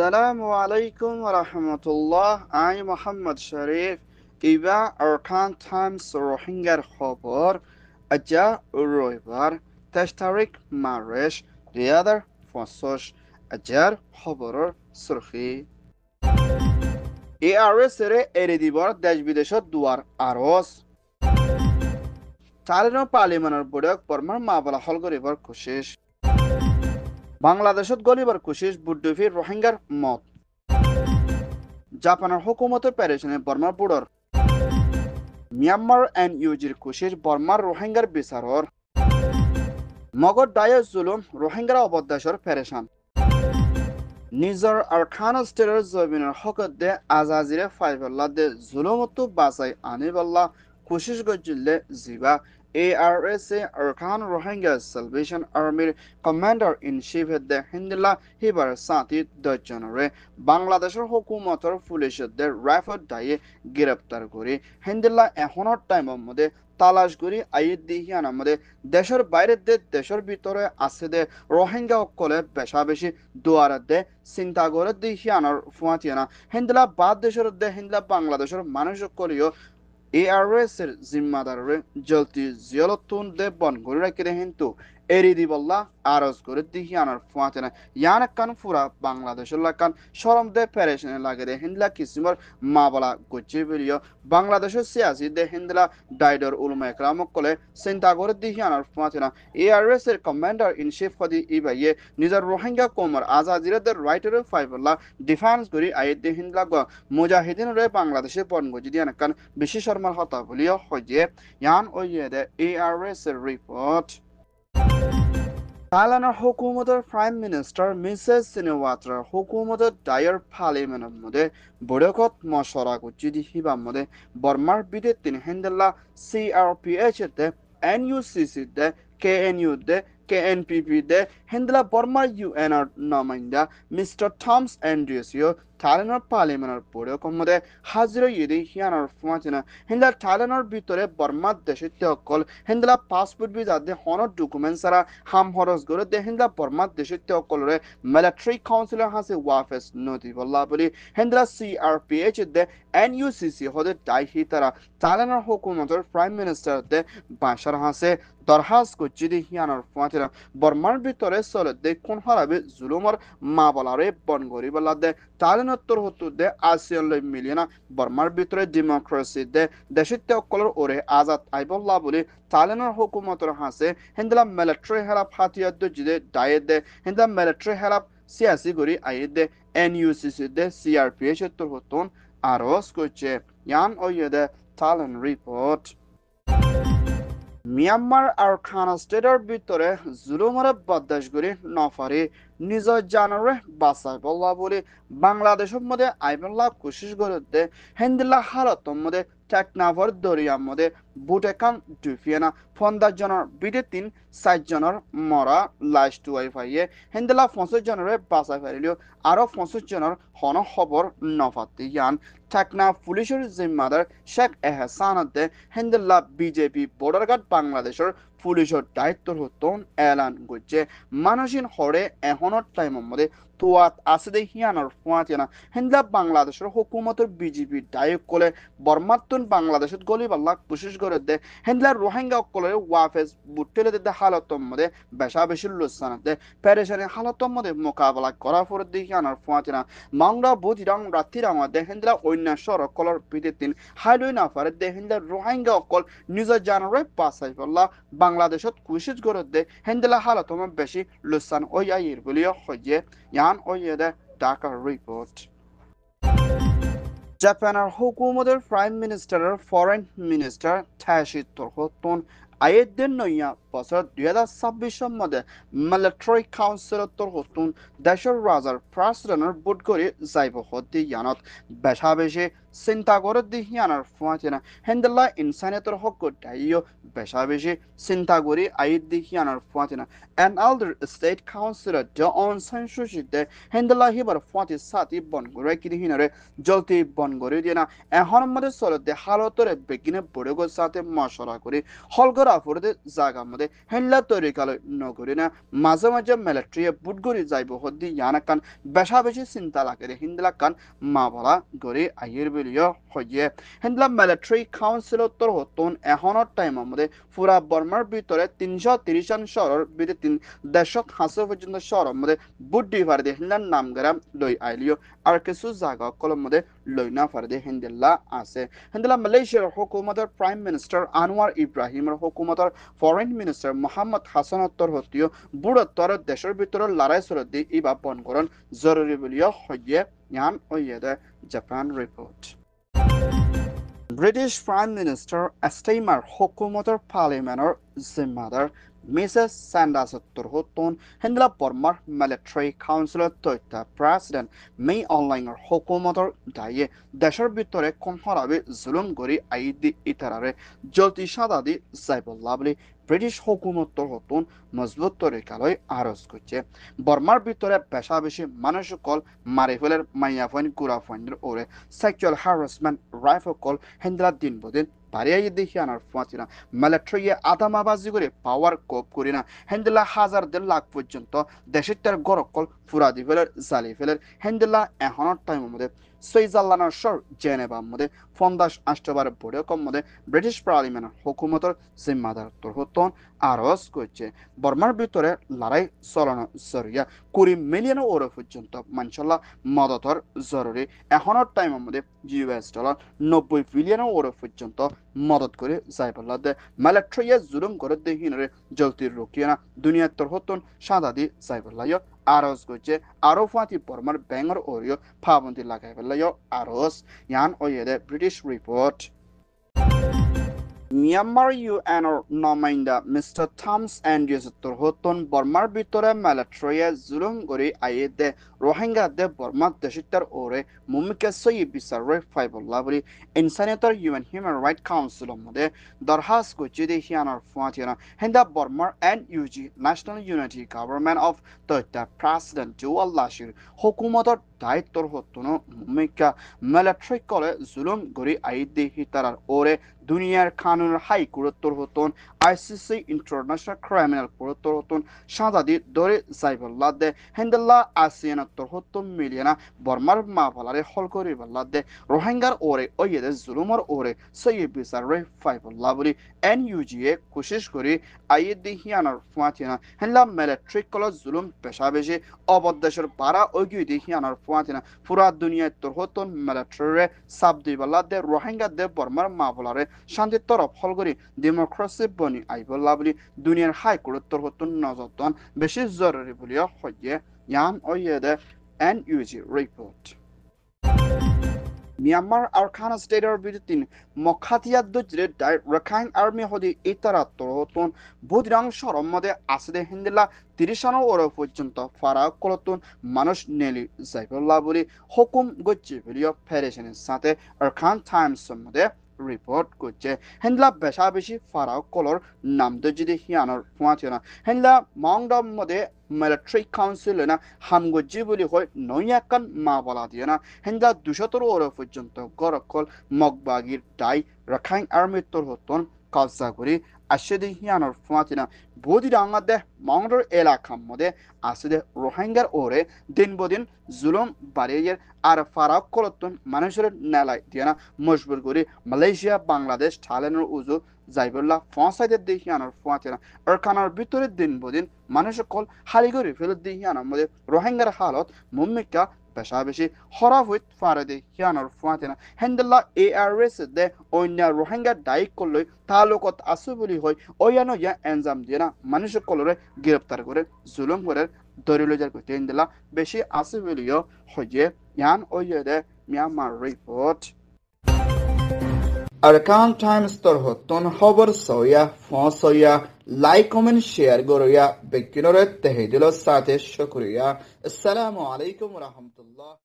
Assalamu alaikum wa rahmatullah. I Muhammad Sharif. Iba Arkan Times Rohingya Khobor. Aja Uroibar. Tashtarik Marish. The other Fososh. Ajar Khobor Surhi. ARS Eredibar Dajbidesho Duar Aros. Talino Parliament Budak Burma Mabala Holgoriver Kushish. বাংলাদেশত গলিবার কোশিশ বুদ্দুফির রোহিঙ্গার মত জাপানের হুকুমতের প্যারেশনে বর্মার বুড়র Myanmar এনইউজির কোশিশ বর্মার রোহিঙ্গার বিচারর মগর দায়ের জুলুম রোহিঙ্গার অবদাসর প্যারেশান নিজর Arakan স্টেটের জমিনের হকত দে আজাজিরে ফাইবাল্লা দে জুলুমতো বাঁচাই আনিবাল্লা কোশিশ গজিল্লে জিবা ARS Arkan Rohingya Salvation Army Commander in Chief de Hindila Hibar Sati Dojjanore Bangladeshor hukumator পুলিশদের রাফত দায়ে গ্রেপ্তার করে হিন্দিলা এখনর টাইমের মধ্যে তালাশ করি আইদ দিহিয়ান আমাদের দেশের বাইরে দে দেশের ভিতরে আছে দে রোহিঙ্গা অকলে বেশা বেশি দুয়ার দে চিন্তা করে দিহিয়ানর ফুয়াতিয়ানা হিন্দিলা বাদ দেশের দে হিন্দিলা বাংলাদেশের মানুষ অকলিও ARS এর জিম্মাদারে জলতি জিয়লতুন দে বন করে রাখে কিন্তু এরিদি বল্লা আরজ করে দিহিয়ানার ফুয়াতেনা ইয়ানা কান ফুরা বাংলাদেশের লাকান শরম দে প্যারেশনে লাগে দে হিন্দলা কিসিমর মাবলা গজ্জে বেরিয় বাংলাদেশের সিয়াসি দে হিন্দলা ডাইডর উলমা একরামক কলে চিন্তা করে দিহিয়ানার ফুয়াতেনা ARS এর কমান্ডার ইন চিফ ফদি ইবাইয়ে নিজের রোহিঙ্গা কোমর আজাজিরাদের রাইটার ফাইবল্লা ডিফেন্স করি আইদ দে হিন্দলা গ মুজাহিদিন রে বাংলাদেশে বন গজি দিয়ানা কান বেশি শর্মার হতা বলিও হইয়ে ইয়ান ওইয়ে দে ARS এর report Thailand's hukumator Prime Minister Mrs. Shinawatra hukumator Dyer Parliament mode boycott mashara gujidi hiba mode Burmar bidet tin hendella CRPH de NUCC de KNU de KNPP de hendella Burmar UNR naminda Mr. Thomas Andrews Thailand's Parliament boycott mode haziro yedi hianar fumatina hendella Thailand's bitore Burma deshe teokol hendella passport visa de honor documents sara ham horos gore de hendella Burma deshe teokolore military council hase wafes noti bolla boli hendella CRPH de NUCC hode dai hitara Thailand's hukumator Prime Minister de Bashar hase দরহাস গজ্জিদি হিয়ানর ফুয়াতিরা বর্মার ভিতরে চলে দে কোন হারাবে জুলুমর মা বলারে বন গরিবাল্লা দে তালিনত্তর হতু দে ASEAN লই মিলিয়না বর্মার ভিতরে democracy দে দেশিত্য অকলর ওরে আজাদ আইবল্লা বলে তালিনের হুকুমতর হাসে হিন্দলা মিলিটারি হেলাপ হাতিয়ার দে ডায়ে দে হিন্দলা মিলিটারি হেলাপ সিয়াসি গরি আইয়ে দে NUCC দে CRPH তোর হতুন আরস করছে ইয়ান ওয়ে দে তালিন রিপোর্ট মিয়ানমার আর খান স্টেটের ভিতরে জুলুমরে বরদাস্ত করে নফারে নিজের জানরে বাঁচাই বল্লা বলে বাংলাদেশের মধ্যে আইবল্লা কোশিশ করে দে হিন্দিল্লা হালতর মধ্যে টেকনাফর দরিয়ার মধ্যে বুটেকান ডুফিয়ানা 50 জনের বিদে 4 জনের মরা লাশ টুয়াই ফাইয়ে হিন্দিল্লা 50 জনের বাঁচাই ফাইলিও আরো 50 জনের হন খবর নফাতে ইয়ান টেকনা পুলিশের জিম্মাদার শেখ এহসান দে হিন্দিল্লা বিজেপি বর্ডার গার্ড বাংলাদেশের পুলিশের দায়িত্বর হতন এলান করছে মানুষিন হরে এখনের টাইমের মধ্যে তোয়াত আছে দে হিয়ানোর ফুয়াতিয়ানা হিন্দলা বাংলাদেশের হুকুমতের বিজেপি দায়ক কলে বর্মাত্তন বাংলাদেশত গলিবাল্লা কোশিশ করে দে হিন্দলা রোহিঙ্গা কলে ওয়াফেস বুটেলে দে হালতর মধ্যে বেশা বেশি লুসানা দে পেরেশানি হালতর মধ্যে মোকাবেলা করা পরে দে হিয়ানোর ফুয়াতিয়ানা মাংরা বুধিরাং রাত্রিরাং দে হিন্দলা অন্য সড়ক কলর পিতে তিন হাইলই না পারে দে হিন্দলা রোহিঙ্গা অকল নিজের জানরে পাসাই পড়লা বাংলাদেশত কোশিশ করে দে হিন্দলা হালতর বেশি লুসান ওই আইর বলিও হইয়ে ইয়ান ওয়ে দে ঢাকা রিপোর্ট জাপানের হুকুমতের প্রাইম মিনিস্টারের ফরেন মিনিস্টার থাশি তোরহতন আয়েদের নয়া বছর 2026 মধ্যে মিলিটারি কাউন্সিলত তোরহতন দেশের রাজার প্রেসিডেন্টের বুট করে যাইব হতে ইয়ানত বেশা বেশি চিন্তা করে দেখি আনার ফুয়াতে না হেন্দেলা ইনসানিয়তের হক দাইও বেশা বেশি চিন্তা করি আইত দেখি আনার ফুয়াতে না an elder state councilor the on censorship de হেন্দেলা হিবার ফুয়াতে সাথে বন করে কি দেখি না রে জলতি বন করে দিয়ে না এখন আমাদের চলতে হালতরে বেগিনে বড় গোর সাথে মশলা করে হলগর আফরদে জায়গা মধ্যে হেন্লা তৈরি কালো নগরী না মাঝে মাঝে মিলিটারি বুট গড়ি যাইব হদ্দি ইয়ানাকান বেশা বেশি চিন্তা লাগে রে হিন্দলা কান মা বলা গড়ি আইয়ের বিলিয় হইয়ে হিন্দলা মিলিটারি কাউন্সিল তোর হতন এখনের টাইম মধ্যে পুরা বর্মার ভিতরে 330 জন শহরের ভিতরে 150 পর্যন্ত শহরের মধ্যে বুট ডিভার দিয়ে হিন্দার নামগারাম লই আইলিও আর কিছু জায়গা কলম মধ্যে লই না ফারদে হিন্দলা আছে হিন্দলা মালয়েশিয়ার হুকুমতের প্রাইম মিনিস্টার আনোয়ার ইব্রাহিমের হুকুমতের ফরেন মিনিস্টার মোহাম্মদ হাসান উত্তর হতিও বুড়ত্তর দেশের ভিতরে লড়াই চলত দিয়ে ইবা বন করণ জরুরি বলিও হইয়ে ইয়ান ওইয়েদে Japan report British Prime Minister Starmer hukumatar parliamentar zimmadar Mrs. Sanders turhutun hendla pormar military council toita president May online hukumatar daye deshar bitore komharabe zulum gori aidi itarare jolti shadadi saibulabli British হুকুমতর হতুন মজবুত তরিকালয় আরজ করছে বর্মার ভিতরে পেশা বেশি মানুষ call মারি ফেলের মাইয়া ফইন গুড়া ফইনের ওরে সেক্সুয়াল হ্যারাসমেন্ট রাইফল কল হেন্দ্রা দিন বদিন বাড়িয়ে দেখি আনার ফুয়াছি না মিলিটারি আদামাবাজি করে পাওয়ার কোপ করি না হেন্দেলা হাজার দেড় লাখ পর্যন্ত দেশের তার গরক কল ফুরাদি ফেলের জালি ফেলের হেন্দেলা এখনের টাইমের মধ্যে সুইজারল্যান্ডের শহর জেনেভার মধ্যে 50 বড় কম মধ্যে ব্রিটিশ পার্লামেন্টের হুকুমতের জিম্মাদার তোর হতন আরজ করছে বর্মার ভিতরে লড়াই চলানো জরুরিয়া 20 মিলিয়ন ওর পর্যন্ত মানশাল্লাহ মদতর জরুরি এখনের টাইমের মধ্যে $90 বিলিয়ন ওর পর্যন্ত মদত করে যাইবল্লা দে মিলিটারি জুলুম করে দেহিনরে জলতির রুকিয়ে না দুনিয়ার তোর হতন সাদা দি যাইবল্লা আরজ করছে আরো ফাতি বর্মার ব্যাঙর ওরিও ফাবন্দি লাগাই ফেললাইও আরজ ইয়ান ওয়েদে ব্রিটিশ রিপোর্ট মিয়ানমার ইউএনর নমাইন্দা মিস্টার থমস অ্যান্ড্রিউস হতন বর্মার ভিতরে মিলিটারি জুলুম করে আইদে রোহিঙ্গা দে বর্মা দেশিতার ওরে মুমিকে সই বিচারে ফাইবল্লা বলি ইনসানিয়তর ইউএন হিউম্যান রাইট কাউন্সিলের মধ্যে দরখাস্ত করছে দেখিয়ানোর ফুয়াতিনা হেন্দা বর্মার NUG national unity government of তথ্য প্রেসিডেন্ট জুয়াল লাশির হুকুমতর দায়িত্বর হতন মুমিকা মিলিটারি কলে জুলুম করে আইদে হিতারার ওরে দুনিয়ার কানুনের হাই কোর্টর হতন আইসিসি ইন্টারন্যাশনাল ক্রিমিনাল কোর্টর হতন সাদাদি দরে যাইবল্লা দে হেন্দাল্লা আসিয়ানাত্তর হতন মিলিয়না বর্মার মা বলারে হল করিবল্লা দে রোহিঙ্গার ওরে ওয়েদে জুলুমর ওরে সই বিচারে ফাইবল্লা বলি এনইউজিএ কোশিশ করি আইদি হিয়ানার ফুয়াতিনা হেন্লা মিলিটারি কল জুলুম পেশা বেশি অবদেশের পারা ওইগুই হিয়ানার ফুয়াতিনা পুরা দুনিয়ায় তোর হতন মিলিটারি সাব দিবল্লা দে রোহিঙ্গা দে বর্মার মা বলারে শান্তির তরফ হল করি ডেমোক্রেসি বনি আইবল্লা বলি দুনিয়ার হাই কোর্টর হতন নজরতন বেশি জরুরি বলিও হইয়ে ইয়ান ওয়েদে এনইউজি রিপোর্ট মিয়ানমার আরকানা স্টেটের বিরুদ্ধে মখাতিয়া দুজরে ডাই রাখাইন আর্মি হদি ইতারা তরতন বুধরাং শরম মধ্যে আসে হিন্দিলা 30 ওর পর্যন্ত ফারা কলতন মানুষ নেলি যাইবল্লা বলি হুকুম গচ্ছি বলিও ফেডারেশনের সাথে আরকান টাইমস মধ্যে রিপোর্ট করছে হেন্লা বেশা বেশি ফারাও কলর নাম যদি হিয়ানোর ফুয়াছে না হেন্লা মাউন্ডম মধ্যে মিলিটারি কাউন্সিল না হামগজি বলি হয় নয়াকান মা বলা দিয়ে না হেন্লা 200 ওর পর্যন্ত গরকল মগবাগির ডাই রাখাইন আর্মির তোর হতন কবজা করি আসে হিয়ানোর ফুয়াছে না বদি ডাঙ্গা দে মাউন্ডর এলাকার মধ্যে আসে রোহিঙ্গার ওরে দিন বদিন জুলুম বাড়িয়ে আর ফারাক কলতন মানুষের নেলাই দিয়ে না মজবুর করি মালয়েশিয়া বাংলাদেশ থাইল্যান্ডের উজু যাইবল্লা ফসাইদের দেখি আনার ফুয়াতে না আরকানার ভিতরে দিন বদিন মানুষের কল হালি করে ফেরত দেখি আনার মধ্যে রোহিঙ্গার হালত মুম্মিকা পেশা বেশি হরাফ হইত ফারে দে হিয়ানোর ফুয়াতে না হেন্দেল্লা ARS দে অন্য রোহিঙ্গা দায়িক করলে তালুকত আসু বলি হয় ওয়ানো ইয়া এনজাম দিয়ে না মানুষের কলরে গ্রেপ্তার করে জুলুম করে ধরে যার করতে হেন্দেল্লা বেশি আসু বলিও হয়ে ইয়ান ওয়েদে মিয়ানমার রিপোর্ট আরকান টাইমস তোর হতন খবর সয়া ফসয়া লাইক কমেন্ট শেয়ার গরয়া বেকিনরে তেহেদিল সাথে শুকরিয়া আসসালামু আলাইকুম ওয়া রাহমাতুল্লাহ